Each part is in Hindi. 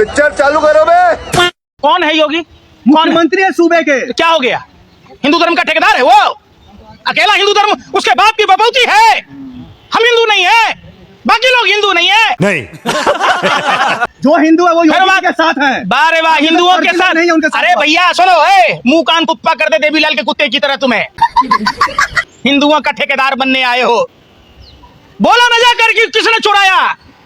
पिक्चर चालू करो बे। कौन है योगी? मुख्यमंत्री है सूबे के। क्या हो गया? हिंदू धर्म का ठेकेदार है वो? अकेला हिंदू धर्म? उसके बाप की बपौती है। हम हिंदू नहीं है, बाकी लोग हिंदू नहीं है। नहीं। जो हिंदू है वो योगी के साथ है। बारे वाह, हिंदुओं के साथ नहीं है उनके साथ। अरे भैया सुनो, मुंह कान कुप्पा कर दे देवीलाल के कुत्ते की तरह तुम्हें। हिंदुओं का ठेकेदार बनने आए हो? बोलो न जाकर कि किसने चुराया,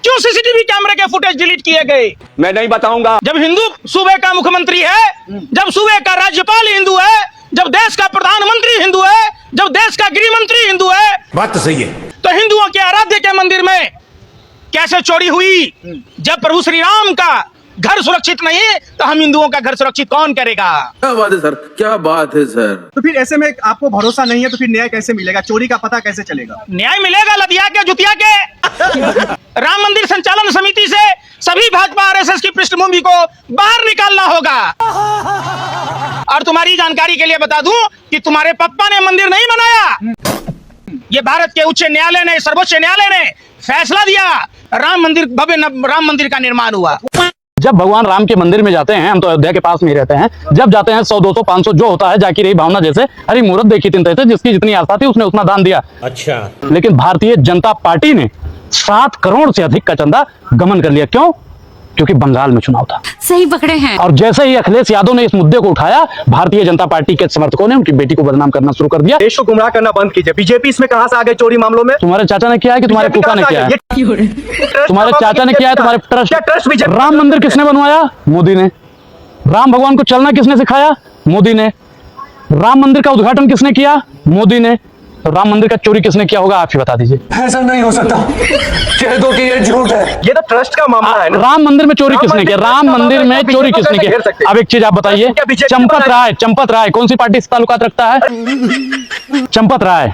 क्यों सीसीटीवी कैमरे के फुटेज डिलीट किए गए? मैं नहीं बताऊंगा। जब हिंदू सूबे का मुख्यमंत्री है, जब सूबे का राज्यपाल हिंदू है, जब देश का प्रधानमंत्री हिंदू है, जब देश का गृह मंत्री हिंदू है, बात तो सही है। तो हिंदुओं के आराध्य के मंदिर में कैसे चोरी हुई? जब प्रभु श्री राम का घर सुरक्षित नहीं तो हम हिंदुओं का घर सुरक्षित कौन करेगा? क्या बात है सर, क्या बात है सर। तो फिर ऐसे में आपको भरोसा नहीं है तो फिर न्याय कैसे मिलेगा? चोरी का पता कैसे चलेगा? न्याय मिलेगा लदिया के जुतिया के। राम मंदिर संचालन समिति से सभी भाजपा आरएसएस की पृष्ठभूमि को बाहर निकालना होगा। और तुम्हारी जानकारी के लिए बता दूं कि तुम्हारे पप्पा ने मंदिर नहीं बनाया। ये भारत के उच्च न्यायालय ने, सर्वोच्च न्यायालय ने फैसला दिया, राम मंदिर, भव्य राम मंदिर का निर्माण हुआ। जब भगवान राम के मंदिर में जाते हैं, हम तो अयोध्या के पास में ही रहते हैं, जब जाते हैं 100, 200, 500 जो होता है, जाकी रही भावना जैसे हरी मुहूर्त देखी तीन तैसे, जिसकी जितनी आस्था थी उसने उतना दान दिया। अच्छा। लेकिन भारतीय जनता पार्टी ने 7 करोड़ से अधिक का चंदा गमन कर लिया। क्यों? क्योंकि बंगाल में चुनाव था। सही पकड़े हैं। और जैसे ही अखिलेश यादव ने इस मुद्दे को उठाया, भारतीय जनता पार्टी के समर्थकों ने उनकी बेटी को बदनाम करना शुरू कर दिया। देश को गुमराह करना बंद कीजिए। बीजेपी इसमें कहां से आ गई चोरी मामलों में? तुम्हारे चाचा ने किया है कि तुम्हारे फूफा ने किया है? तुम्हारे चाचा ने किया है? तुम्हारे ट्रस्ट? राम मंदिर किसने बनवाया? मोदी ने। राम भगवान को चलना किसने सिखाया? मोदी ने। राम मंदिर का उद्घाटन किसने किया? मोदी ने। तो राम मंदिर का चोरी किसने किया होगा? आप ही बता दीजिए। ऐसा नहीं हो सकता, कह दो कि ये झूठ है। ये तो ट्रस्ट का मामला है ना। राम मंदिर में चोरी किसने किया? राम मंदिर में चोरी किसने किया? अब एक चीज आप बताइए, चंपत राय कौन सी पार्टी से ताल्लुकात रखता है? चंपत राय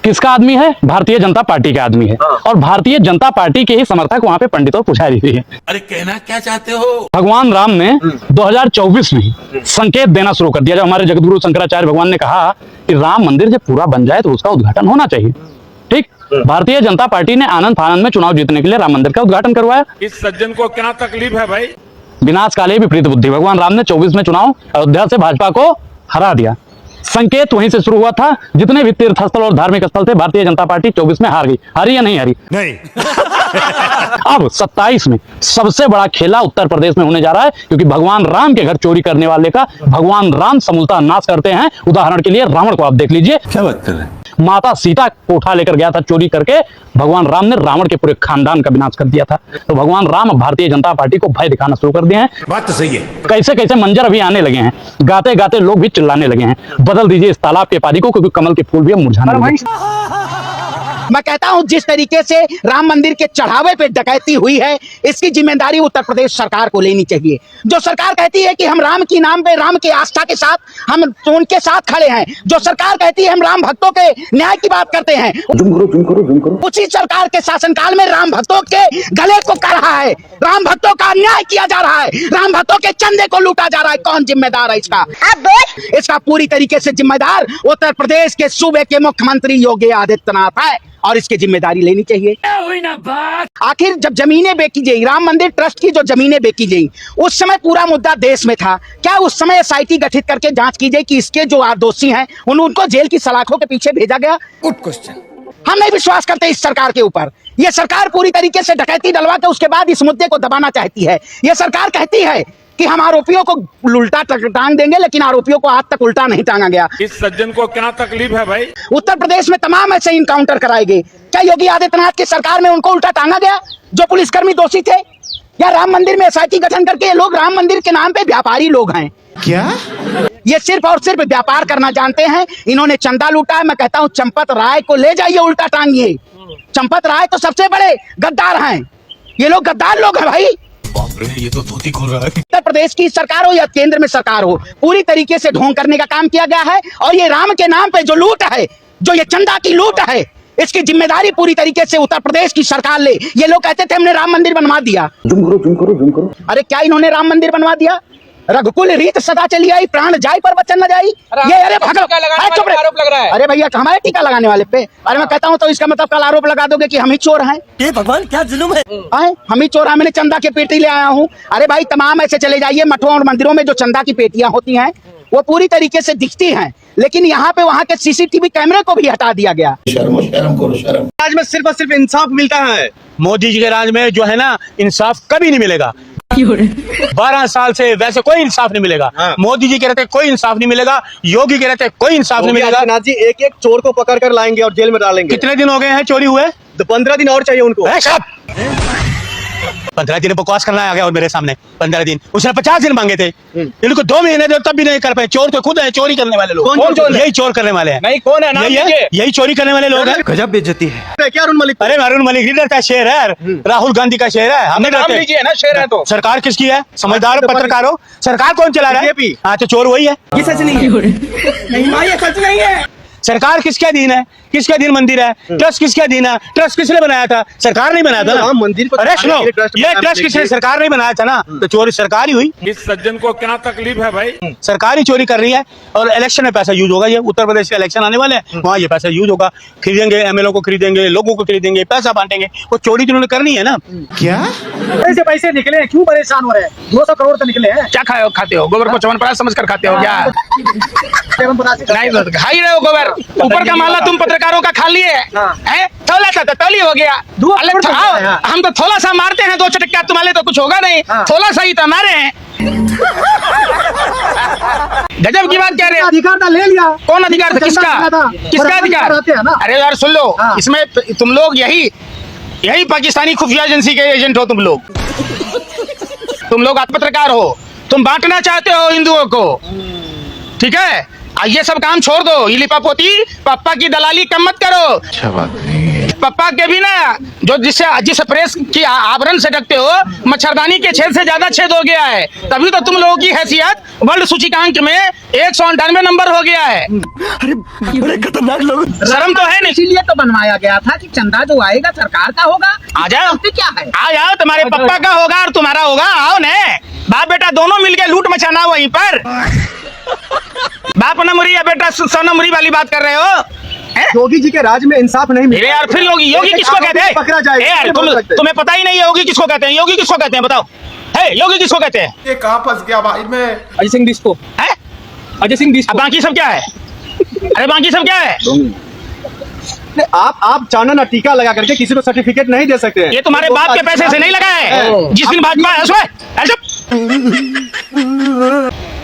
किसका आदमी है? भारतीय जनता पार्टी का आदमी है। और भारतीय जनता पार्टी के ही समर्थक वहां पे पंडित और पुजारी भी है। अरे कहना क्या चाहते हो? भगवान राम ने 2024 में संकेत देना शुरू कर दिया, जब हमारे जगतगुरु शंकराचार्य भगवान ने कहा कि राम मंदिर जब पूरा बन जाए तो उसका उद्घाटन होना चाहिए। ठीक, भारतीय जनता पार्टी ने आनंद फानंद में चुनाव जीतने के लिए राम मंदिर का उद्घाटन करवाया। इस सज्जन को क्या तकलीफ है भाई? विनाश काले विपरीत बुद्धि। भगवान राम ने 24 में चुनाव अयोध्या से भाजपा को हरा दिया। संकेत वहीं से शुरू हुआ था। जितने भी तीर्थ स्थल और धार्मिक स्थल थे, भारतीय जनता पार्टी 24 में हार गई। हारी या नहीं हारी? नहीं। अब 27 में सबसे बड़ा खेला उत्तर प्रदेश में होने जा रहा है, क्योंकि भगवान राम के घर चोरी करने वाले का भगवान राम समूलता नाश करते हैं। उदाहरण के लिए रावण को आप देख लीजिए। क्या बात कर रहे हैं? माता सीता को उठा लेकर गया था चोरी करके, भगवान राम ने रावण के पूरे खानदान का विनाश कर दिया था। तो भगवान राम अब भारतीय जनता पार्टी को भय दिखाना शुरू कर दिए हैं। बात तो सही है। कैसे कैसे मंजर अभी आने लगे हैं, गाते गाते लोग भी चिल्लाने लगे हैं, बदल दीजिए इस तालाब के पानी को, क्योंकि कमल के फूल भी अब मुरझाने लगे। मैं कहता हूं जिस तरीके से राम मंदिर के चढ़ावे पे डकैती हुई है, इसकी जिम्मेदारी उत्तर प्रदेश सरकार को लेनी चाहिए। जो सरकार कहती है कि हम राम की नाम पे, राम के आस्था के साथ हम उनके साथ खड़े हैं, जो सरकार कहती है हम राम भक्तों के न्याय की बात करते हैं, जुम करो। उसी सरकार के शासनकाल में राम भक्तों के गले को कर रहा है, राम भक्तों का अन्याय किया जा रहा है, राम भक्तों के चंदे को लूटा जा रहा है। कौन जिम्मेदार है इसका? इसका पूरी तरीके से जिम्मेदार उत्तर प्रदेश के सूबे के मुख्यमंत्री योगी आदित्यनाथ है, और इसकी जिम्मेदारी लेनी चाहिए। आखिर जब जमीनें बेची गई, राम मंदिर ट्रस्ट की जो जमीनें बेची गई, उस समय पूरा मुद्दा देश में था। क्या उस समय एसआईटी गठित करके जांच की जाए कि इसके जो दोषी हैं उनको जेल की सलाखों के पीछे भेजा गया? Good question. हम नहीं विश्वास करते इस सरकार के ऊपर। यह सरकार पूरी तरीके से डकैती डलवा के उसके बाद इस मुद्दे को दबाना चाहती है। यह सरकार कहती है कि हम आरोपियों को उल्टा टांग देंगे, लेकिन आरोपियों को आज तक उल्टा नहीं टांगा गया। इस सज्जन को क्या तकलीफ है भाई? उत्तर प्रदेश में तमाम ऐसे इनकाउंटर कराए गए। क्या योगी आदित्यनाथ की सरकार में उनको उल्टा टांगा गया जो पुलिसकर्मी दोषी थे? या राम मंदिर में एसआईटी गठन करके ये लोग राम मंदिर के नाम पे व्यापारी लोग हैं? क्या ये सिर्फ और सिर्फ व्यापार करना जानते हैं? इन्होंने चंदा लूटा है। मैं कहता हूं चंपत राय को ले जाइए, उल्टा टांगिए। चंपत राय तो सबसे बड़े गद्दार हैं। ये लोग गद्दार लोग हैं भाई। ये तो धोती खोल रहा है। उत्तर प्रदेश की सरकार हो या केंद्र में सरकार हो, पूरी तरीके से ढोंग करने का काम किया गया है। और ये राम के नाम पे जो लूट है, जो ये चंदा की लूट है, इसकी जिम्मेदारी पूरी तरीके से उत्तर प्रदेश की सरकार ले। ये लोग कहते थे हमने राम मंदिर बनवा दिया। जुम करो। अरे क्या इन्होंने राम मंदिर बनवा दिया? रघुकुल रीत सदा चली आई, प्राण जाय पर बचन न जाई। ये अरे भागो, चुप रहे। आरोप लग रहा है। अरे भैया हमारे टीका लगाने वाले पे, अरे मैं कहता हूँ तो इसका मतलब कल आरोप लगा दोगे कि हम ही चोर हैं। ये भगवान क्या जुल्म है। हम ही चोर हैं, मैंने चंदा की पेटी ले आया हूँ। अरे भाई तमाम ऐसे चले जाइए मठों और मंदिरों में जो चंदा की पेटियां होती हैं वो पूरी तरीके से दिखती हैं, लेकिन यहाँ पे वहाँ के सीसीटीवी कैमरे को भी हटा दिया गया। आज में सिर्फ और सिर्फ इंसाफ मिलता है। मोदी जी के राज में जो है ना इंसाफ कभी नहीं मिलेगा। 12 साल से वैसे कोई इंसाफ नहीं मिलेगा। मोदी जी के रहते कोई इंसाफ नहीं मिलेगा, योगी के रहते कोई इंसाफ नहीं मिलेगा। आदित्यनाथ जी एक एक चोर को पकड़ कर लाएंगे और जेल में डालेंगे। कितने दिन हो गए हैं चोरी हुए? 15 दिन और चाहिए उनको। 15 दिन बकवास करना आ गया और मेरे सामने 15 दिन, उसने 50 दिन मांगे थे, इनको 2 महीने दे तब भी नहीं कर पाए। चोर तो खुद है, चोरी करने वाले लोग। कौन चोर है? यही चोर करने वाले हैं। नहीं कौन है, नाम लीजिए। यही चोरी करने वाले लोग हैं। गजब बेइज्जती है। क्या अरुण मलिक? अरे अरुण मलिक लीडर का शेर है, राहुल गांधी का शेर है। हमें नाम लीजिए ना, शेर है तो। सरकार किसकी है? समझदार पत्रकार हो। सरकार कौन चला रहा है? बीजेपी। हाँ तो चोर वही है। ये सच नहीं है। ये सच नहीं है। सरकार किसके अधीन है? किसके अधीन मंदिर है? ट्रस्ट किसके अधीन है? ट्रस्ट किसने बनाया था? सरकार नहीं बनाया था ना। राम मंदिर को अरे सुनो, बनाने के लिए ट्रस्ट ये बनाया ट्रस्ट किसने? सरकार नहीं बनाया था ना, तो चोरी सरकार ही हुई। इस सज्जन को क्या तकलीफ है भाई? सरकार ही चोरी कर रही है और इलेक्शन में पैसा यूज होगा। ये उत्तर प्रदेश के इलेक्शन आने वाले हैं, वहाँ ये पैसा यूज होगा। खरीदेंगे, एमएलए को खरीदेंगे, लोगों को खरीदेंगे, पैसा बांटेंगे। वो चोरी जिन्होंने करनी है ना। ऐसे पैसे निकले क्यों परेशान हो रहे हैं? 200 करोड़ तो निकले हैं। क्या खाते हो? गोबर को च्यवनप्राश समझ कर खाते हो क्या? नहीं तो खा ही रहे हो गोबर। ऊपर का मामला तुम पत्रकारों का खा लिए हैं? थोड़ा सा तो तौली हो गया। हम तो थोड़ा सा मारते हैं, 2 चटक्का तुम्हारे तो कुछ होगा नहीं। थोड़ा सा ही तो मारे हैं। गजब की बात कह रहे हैं। अधिकार था ले लिया। कौन अधिकार था? किसका अधिकार? अरे यार सुन लो, इसमें तुम लोग यही पाकिस्तानी खुफिया एजेंसी के एजेंट हो। तुम लोग पत्रकार हो, तुम बांटना चाहते हो हिंदुओं को, ठीक है? ये सब काम छोड़ दो। ये लिपापोती पप्पा की दलाली कम मत करो। अच्छा बात नहीं है। पप्पा के भी ना जो जिस प्रेस की आवरण से ढकते हो, मच्छरदानी के छेद से ज्यादा छेद हो गया है। तभी तो तुम लोगों की हैसियत वर्ल्ड सूचकांक में 198 नंबर हो गया है। अरे खतरनाक लोग। शर्म तो है नहीं। इसीलिए तो बनवाया गया था कि चंदा जो आएगा सरकार का होगा। आ जाओ। क्या है? आ जाओ, तुम्हारे पप्पा का होगा और तुम्हारा होगा। आओ ने, बाप बेटा दोनों मिलके लूट मचाना वहीं पर। बाप नमरी या बेटा सोनमरी वाली बात कर रहे हो? योगी जी के राज में इंसाफ नहीं मिला। यार फिर योगी किसको कहते हैं? पकड़ा जाएगा। यार तुम्हें पता ही नहीं है योगी किसको कहते हैं? योगी किसको कहते हैं बताओ? है योगी किसको कहते हैं? ये कहाँ फंस गया भाई मैं? अजय सिंह डिस्को है। अजय सिंह डिस्को। बाकी सब क्या है? अरे बाकी सब क्या है? आप चांदा ना टीका लगा करके किसी को सर्टिफिकेट नहीं दे सकते हैं। ये तुम्हारे बाप के पैसे से नहीं लगा है। जिस दिन भाजपा है उसमें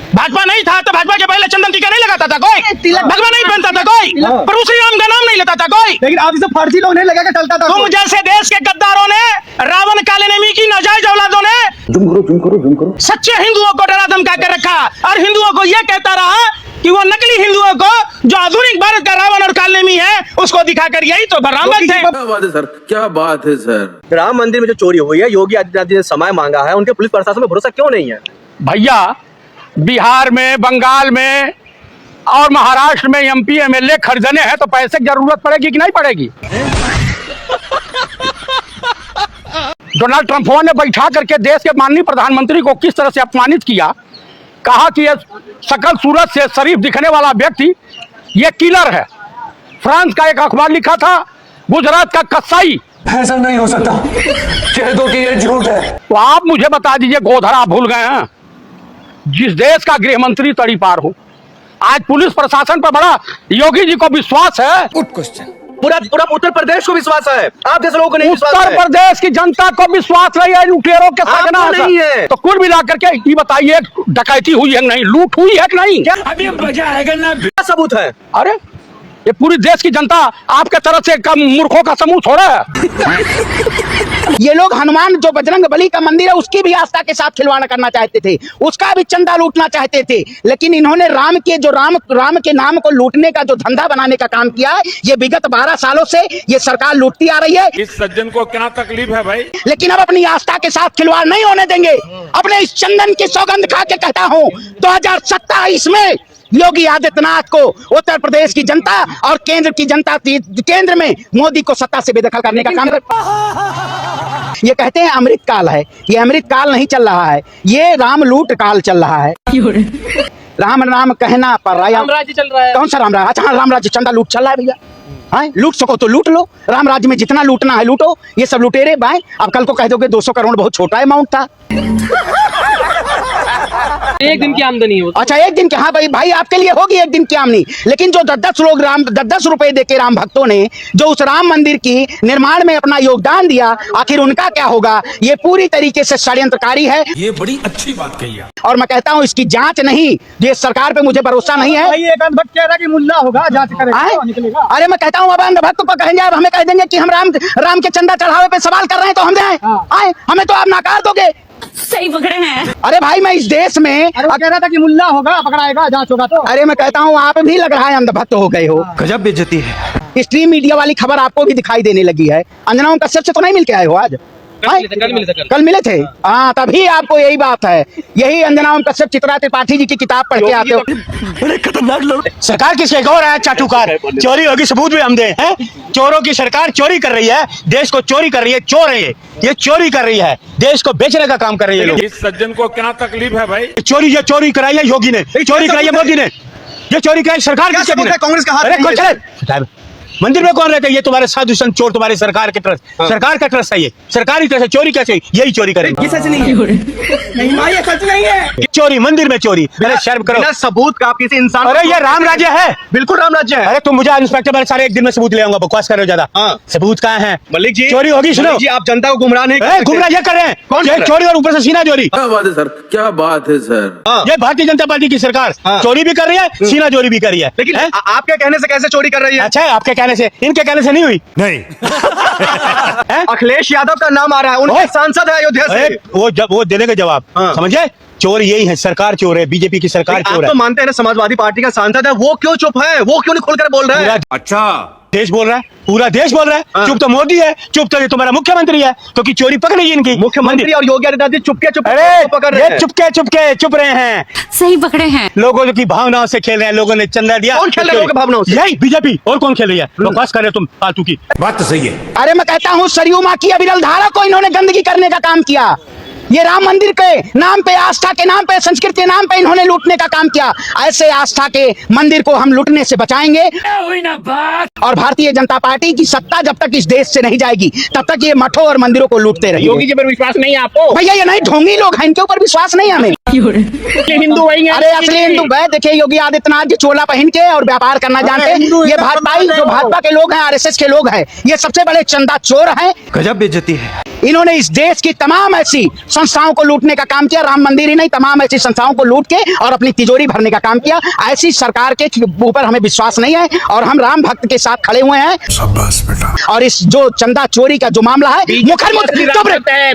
भाजपा नहीं था तो भाजपा के पहले चंदन टीका नहीं लगाता था कोई, भगवा नहीं पहनता था कोई, प्रभु श्री राम का नाम नहीं लेता था कोई। लेकिन आप इसे फर्जी लोग नहीं लगा के चलता था। तुम जैसे देश के गद्दारों ने, रावण काले नेमी की नाजायज औलादों ने जुम करो। सच्चे हिंदुओं को डरा धमका कर रखा और हिंदुओं को यह कहता रहा कि वो नकली हिंदुओं को जो आधुनिक भारत का रावण और कालनेमी है उसको दिखाकर यही तो बराबर थे। क्या बात है सर, क्या बात है सर। राम मंदिर में जो चोरी हुई है, योगी आदित्यनाथ जी ने समय मांगा है, उनके पुलिस प्रशासन में भरोसा क्यों नहीं है? भैया बिहार में, बंगाल में और महाराष्ट्र में एमपी एमएलए खरीदने हैं तो पैसे की जरूरत पड़ेगी कि नहीं पड़ेगी? डोनाल्ड ट्रंप ने बैठा करके देश के माननीय प्रधानमंत्री को किस तरह से अपमानित किया। कहा कि ये सकल सूरत से शरीफ दिखने वाला व्यक्ति ये किलर है। फ्रांस का एक अखबार लिखा था, गुजरात का कसाई। ऐसा नहीं हो सकता, कह दो कि ये झूठ है। तो आप मुझे बता दीजिए, गोधरा भूल गए हैं? जिस देश का गृह मंत्री तड़ी पार हो, आज पुलिस प्रशासन पर बड़ा योगी जी को विश्वास है। Good question. पूरा उत्तर प्रदेश को विश्वास है, आप जैसे लोगों को नहीं विश्वास उत्तर है। प्रदेश की जनता को विश्वास नहीं है लुटेरों के सगना आपको नहीं है। तो कुल मिलाकर के ये बताइए, डकैती हुई है कि नहीं, लूट हुई है कि नहीं? अभी मजा आएगा ना। क्या सबूत है? अरे ये पूरी देश की जनता आपके तरफ से कम मूर्खों का समूह छोड़ा है। ये लोग हनुमान जो बजरंग बली का मंदिर है उसकी भी आस्था के साथ खिलवाड़ करना चाहते थे, उसका भी चंदा लूटना चाहते थे, लेकिन इन्होंने राम के नाम को लूटने का जो धंधा बनाने का काम किया है, ये विगत 12 सालों से ये सरकार लूटती आ रही है। इस सज्जन को क्या तकलीफ है भाई? लेकिन अब अपनी आस्था के साथ खिलवाड़ नहीं होने देंगे। अपने इस चंदन की सौगंध खा के कहता हूँ 2027 में योगी आदित्यनाथ को उत्तर प्रदेश की जनता और केंद्र की जनता, केंद्र में मोदी को सत्ता से बेदखल करने का काम ये कहते हैं अमृत काल है। ये अमृत काल नहीं चल रहा है, ये राम लूट काल चल रहा है। राम नाम कहना पर राम राज्य चल रहा है। कौन सा राम राज्य? अच्छा राम राज्य, चंदा लूट चल रहा है भैया। हाँ, लूट सको तो लूट लो, राम राज्य में जितना लूटना है लूटो। ये सब लुटेरे भाई, अब कल को कह दोगे 200 करोड़ बहुत छोटा अमाउंट था। एक दिन की आमदनी हो। अच्छा एक दिन के, हाँ भाई आपके लिए होगी एक दिन की आमदनी, लेकिन जो 10 लोग 10 रुपए देके राम भक्तों ने जो उस राम मंदिर की निर्माण में अपना योगदान दिया, आखिर उनका क्या होगा? ये पूरी तरीके से षड्यंत्रकारी है। ये बड़ी अच्छी बात कही आप। और मैं कहता हूँ इसकी जांच नहीं, ये सरकार पे मुझे भरोसा नहीं है। एक अंधभक्त कह रहा है कि मुल्ला होगा, जांच करेगा निकलेगा। अरे मैं कहता हूँ अब अंधभक्त को कहेंगे, अब हमें कह देंगे कि हम राम के चंदा चढ़ावे पे सवाल कर रहे हैं तो हम जाएं? आए हमें तो आप नकार दोगे। सही पकड़े हैं। अरे भाई मैं इस देश में कह रहा था कि मुल्ला होगा, पकड़ाएगा, जांच होगा तो। अरे मैं कहता हूँ आप भी लग रहा है अंधभक्त हो गए हो। गजब बेइज्जती है। स्ट्रीम मीडिया वाली खबर आपको भी दिखाई देने लगी है। अंजना ओम कश्यप से तो नहीं मिल के आए हो आज? कल मिले थे। हाँ तभी आपको यही बात है, यही अंजना ओम कश्यप चित्रा त्रिपाठी जी की किताब पढ़ के आते हो। बड़े खतरनाक लोग। सरकार किसके गौर है? चाटुकार चोरी होगी, सबूत भी हम दे हैं। चोरों की सरकार चोरी कर रही है, देश को चोरी कर रही है। चोर है ये चोरी कर रही है, देश को बेचने का काम कर रही है लोग। इस सज्जन को क्या तकलीफ है भाई? चोरी कराई है योगी ने, चोरी कराई है मोदी ने, ये चोरी कराई सरकार किसके? कांग्रेस का हाथ। मंदिर में कौन रहता है? ये तुम्हारे साधु संत चोर, तुम्हारे सरकार के ट्रस्ट, सरकार का ट्रस्ट है ये, सरकारी ट्रस्ट है। चोरी कैसे? यही चोरी करेंगे। सच नहीं है, ये सच नहीं है। चोरी मंदिर में चोरी, अरे शर्म करो। सबूत का आप किसी इंसान, अरे ये राम राज्य है, बिल्कुल राम राज्य है। अरे तुम मुझे इंस्पेक्टर मेरे सारे एक दिन में सबूत ले आऊंगा, बकवास कर रहे हो ज्यादा। सबूत कहाँ है? मलिक जी चोरी होगी, सुनो जी, आप जनता को गुमराह नहीं गुमराह ये कर रहे हैं, ये चोरी और ऊपर से सीना चोरी। क्या बात है सर, क्या बात है सर। ये भारतीय जनता पार्टी की सरकार चोरी भी कर रही है, सीना चोरी भी कर रही है। लेकिन आपके कहने से कैसे चोरी कर रही है? अच्छा है, आपके कहने से, इनके कहने से नहीं हुई। नहीं। अखिलेश यादव का नाम आ रहा है, उनके सांसद है अयोध्या से। वो दे देंगे जवाब, समझे? चोर यही है, सरकार चोर है, बीजेपी की सरकार चोर है। आप तो मानते हैं ना समाजवादी पार्टी का सांसद है, वो क्यों चुप है? वो क्यों नहीं खुलकर बोल रहा है? अच्छा देश बोल रहा है, पूरा देश बोल रहा है। चुप तो मोदी है, चुप तो ये तुम्हारा मुख्यमंत्री है, क्योंकि चोरी पकड़ रही है इनकी। मुख्यमंत्री और योगी आदित्यनाथ जी चुपके पकड़ रहे हैं, चुप रहे हैं। सही पकड़े हैं। लोगों की भावनाओं से खेल रहे हैं, लोगों ने चंदा दिया। कौन खेल रहा है लोगों की भावनाओं से? यही बीजेपी, और कौन खेल रही है? बकवास कर रहे हो तुम फालतू की। बात तो सही है। अरे मैं कहता हूँ सरयू माँ की अविरल धारा को इन्होंने गंदगी करने का काम किया। ये राम मंदिर के नाम पे, आस्था के नाम पे, संस्कृति के नाम पे इन्होंने लूटने का काम किया। ऐसे आस्था के मंदिर को हम लूटने से बचाएंगे। और भारतीय जनता पार्टी की सत्ता जब तक इस देश से नहीं जाएगी तब तक ये मठों और मंदिरों को लूटते रहेंगे। योगी जी पर विश्वास नहीं है आपको? भैया ये नहीं, ढोंगी लोग हैं, इनके ऊपर विश्वास नहीं है हमें। हिंदू वही है। अरे असली हिंदू है। देखिए योगी आदित्यनाथ जी चोला पहन के और व्यापार करना जानते हैं। ये भाजपाई जो भाजपा के लोग हैं, आरएसएस के लोग हैं, ये सबसे बड़े चंदा चोर हैं। गजब बेइज्जती है। इन्होंने इस देश की तमाम ऐसी संस्थाओं को लूटने का काम किया। राम मंदिर ही नहीं, तमाम ऐसी संस्थाओं को लूट के और अपनी तिजोरी भरने का काम किया। ऐसी सरकार के ऊपर हमें विश्वास नहीं है और हम राम भक्त के साथ खड़े हुए हैं। शाबाश बेटा। और इस जो चंदा चोरी का जो मामला है,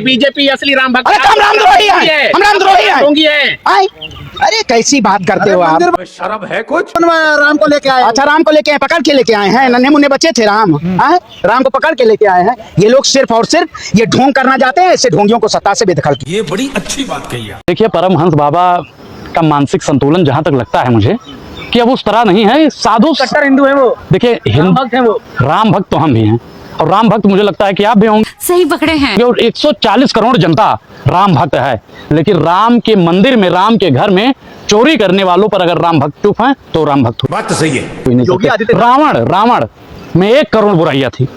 बीजेपी असली राम भक्त। अरे हम रामद्रोही हैं, हम रामद्रोही हैं। अरे कैसी बात करते हो आप? शर्म है कुछ? राम को लेके आए। अच्छा राम को लेके आए, पकड़ के लेके आए हैं। नन्हे मुन्ने बच्चे थे राम, राम को पकड़ के लेके आए हैं। ये लोग सिर्फ और सिर्फ ये ढोंग करना चाहते हैं, ऐसे ढोंगियों को सत्ता से बेदखल किया। ये बड़ी अच्छी बात कही है। देखिए परमहंस बाबा का मानसिक संतुलन जहां तक लगता है मुझे कि अब उस तरह नहीं है। साधु कट्टर हिंदू है वो। देखिए राम भक्त है वो। राम भक्त तो हम भी हैं और राम भक्त मुझे लगता है कि आप भी होंगे। सही पकड़े हैं। 140 करोड़ जनता राम भक्त है, लेकिन राम के मंदिर में, राम के घर में चोरी करने वालों पर अगर राम भक्त चुप हैं तो राम भक्त बात तो सही है। कोई नहीं सकते। रावण में 1 करोड़ बुराइयां थी,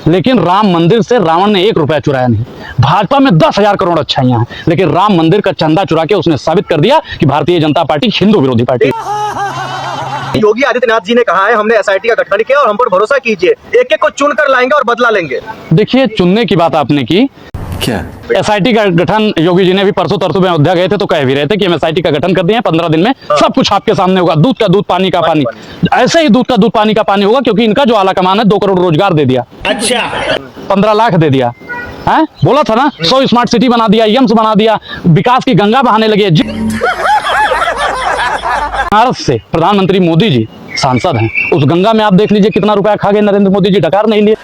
लेकिन राम मंदिर से रावण ने 1 रुपया चुराया नहीं। भाजपा में 10,000 करोड़ अच्छाइयां हैं, लेकिन राम मंदिर का चंदा चुरा के उसने साबित कर दिया कि भारतीय जनता पार्टी हिंदू विरोधी पार्टी। योगी आदित्यनाथ जी ने कहा है हमने एसआईटी का गठन किया और हम पर भरोसा कीजिए, एक एक को चुन कर लाएंगे और बदला लेंगे। देखिए चुनने की बात आपने की, क्या एसआईटी का गठन योगी जी ने भी परसों तरसों में अयोध्या गए थे तो कह भी रहे थे कि हम एसआईटी का गठन कर दिए हैं, 15 दिन में सब कुछ आपके सामने होगा। दूध का दूध, पानी का पानी। ऐसे ही दूध का दूध, पानी का पानी होगा, क्योंकि इनका जो आला कमान है 2 करोड़ रोजगार दे दिया। अच्छा 15 लाख दे दिया है, बोला था ना 100 स्मार्ट सिटी बना दिया, यम्स बना दिया, विकास की गंगा बहाने लगे। भारत से प्रधानमंत्री मोदी जी सांसद हैं, उस गंगा में आप देख लीजिए कितना रुपया खा गए नरेंद्र मोदी जी, डकार नहीं लिए।